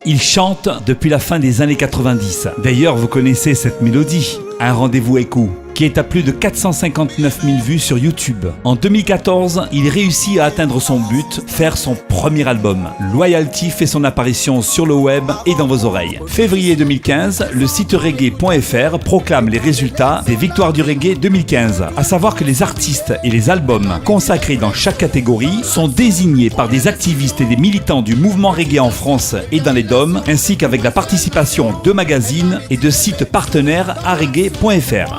Il chante depuis la fin des années 90. D'ailleurs, vous connaissez cette mélodie, Un rendez-vous écho, qui est à plus de 459 000 vues sur YouTube. En 2014, il réussit à atteindre son but, faire son premier album. Loyalty fait son apparition sur le web et dans vos oreilles. Février 2015, le site reggae.fr proclame les résultats des victoires du reggae 2015. À savoir que les artistes et les albums consacrés dans chaque catégorie sont désignés par des activistes et des militants du mouvement reggae en France et dans les DOM, ainsi qu'avec la participation de magazines et de sites partenaires à reggae.fr.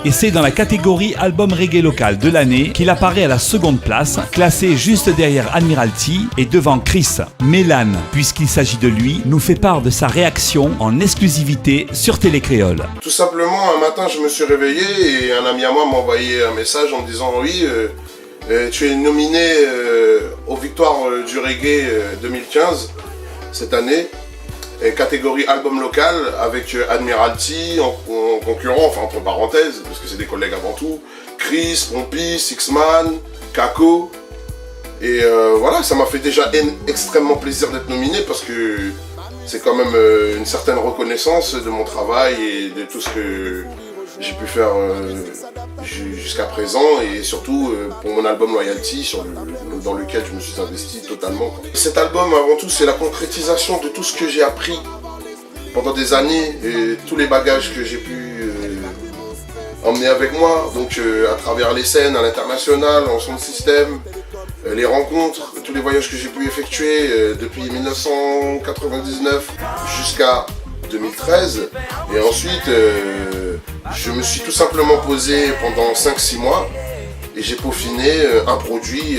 Et c'est dans la catégorie album reggae local de l'année qu'il apparaît à la seconde place, classé juste derrière Admiralty et devant Chris. Mélan, puisqu'il s'agit de lui, nous fait part de sa réaction en exclusivité sur Télé Créole. Tout simplement, un matin, je me suis réveillé et un ami à moi m'a envoyé un message en me disant « Oui, tu es nominé aux victoires du reggae 2015 cette année. » Catégorie album local avec Admiralty en concurrent, enfin entre parenthèses, parce que c'est des collègues avant tout, Chris, Pompey, Sixman, Kako. Et voilà, ça m'a fait déjà extrêmement plaisir d'être nominé parce que c'est quand même une certaine reconnaissance de mon travail et de tout ce que j'ai pu faire jusqu'à présent et surtout pour mon album Loyalty dans lequel je me suis investi totalement. Cet album avant tout c'est la concrétisation de tout ce que j'ai appris pendant des années et tous les bagages que j'ai pu emmener avec moi, donc à travers les scènes à l'international, en son système, les rencontres, tous les voyages que j'ai pu effectuer depuis 1999 jusqu'à 2013 et ensuite je me suis tout simplement posé pendant 5-6 mois et j'ai peaufiné un produit,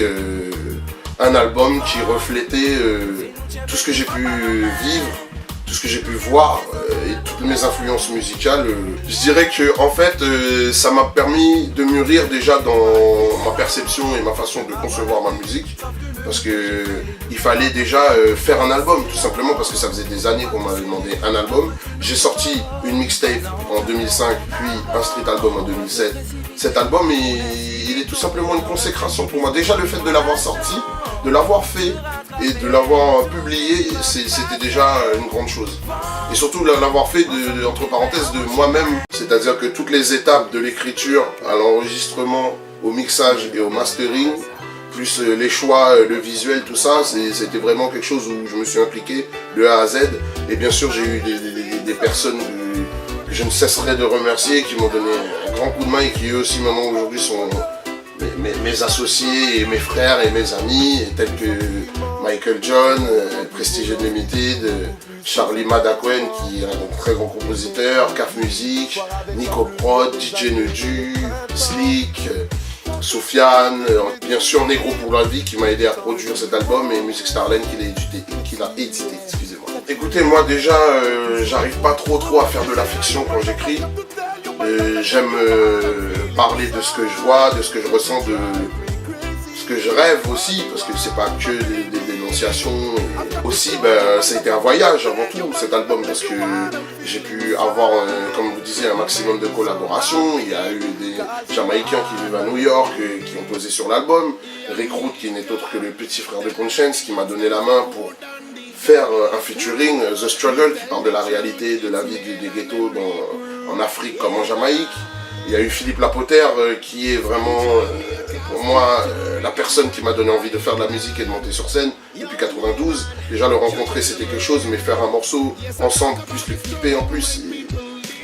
un album qui reflétait tout ce que j'ai pu vivre, tout ce que j'ai pu voir et toutes mes influences musicales. Je dirais que en fait ça m'a permis de mûrir déjà dans ma perception et ma façon de concevoir ma musique parce que il fallait déjà faire un album tout simplement parce que ça faisait des années qu'on m'avait demandé un album. J'ai sorti une mixtape en 2005 puis un street album en 2007. Cet album il est tout simplement une consécration pour moi. Déjà le fait de l'avoir sorti, de l'avoir fait et de l'avoir publié, c'était déjà une grande chose. Et surtout l'avoir fait entre parenthèses de moi-même, c'est-à-dire que toutes les étapes de l'écriture à l'enregistrement, au mixage et au mastering, plus les choix, le visuel, tout ça, c'était vraiment quelque chose où je me suis impliqué de A à Z. Et bien sûr j'ai eu des personnes que je ne cesserai de remercier, qui m'ont donné un grand coup de main et qui eux aussi maintenant aujourd'hui sont mes associés et mes frères et mes amis, tels que Michael John, Prestige Unlimited, Charlie Madakwen qui est un très grand compositeur, Caf Music, Nico Prod, DJ Nedu, Slick, Sofiane, bien sûr Negro pour la vie qui m'a aidé à produire cet album et Music Starline qui l'a édité, excusez-moi. Écoutez, moi déjà j'arrive pas trop à faire de la fiction quand j'écris. J'aime parler de ce que je vois, de ce que je ressens, de ce que je rêve aussi, parce que c'est pas que des dénonciations. Aussi, ça a été un voyage avant tout, cet album, parce que j'ai pu avoir, comme vous disiez, un maximum de collaborations. Il y a eu des Jamaïcains qui vivent à New York, qui ont posé sur l'album. Rick Root, qui n'est autre que le petit frère de Conscience, qui m'a donné la main pour faire un featuring, The Struggle, qui parle de la réalité, de la vie des ghettos en Afrique comme en Jamaïque. Il y a eu Philippe Lapoter qui est vraiment pour moi la personne qui m'a donné envie de faire de la musique et de monter sur scène depuis 92. Déjà le rencontrer c'était quelque chose, mais faire un morceau ensemble, plus le clipper en plus,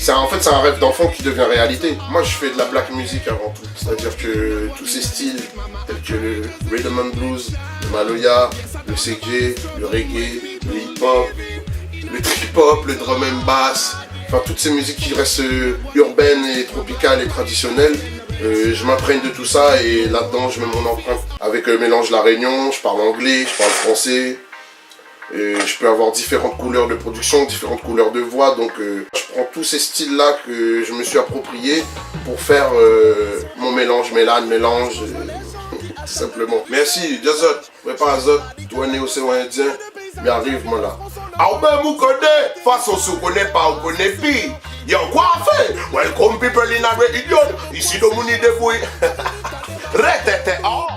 en fait c'est un rêve d'enfant qui devient réalité. Moi je fais de la black music avant tout, c'est-à-dire que tous ces styles tels que le rhythm and blues, le maloya, le segé, le reggae, le hip-hop, le trip-hop, le drum and bass, enfin toutes ces musiques qui restent urbaines et tropicales et traditionnelles, je m'imprègne de tout ça et là-dedans je mets mon empreinte. Avec le mélange La Réunion, je parle anglais, je parle français, et je peux avoir différentes couleurs de production, différentes couleurs de voix, donc je prends tous ces styles-là que je me suis approprié pour faire mon mélange, tout simplement. Merci, Jazot, prépare Azot, toi néo-océan indien, mais arrive moi là. Ah ben vous connaissez, façon se connaît pas, on connaît plus. Y'a quoi à faire? Welcome people in a idiot, ici le monde débrouille. Retete, oh.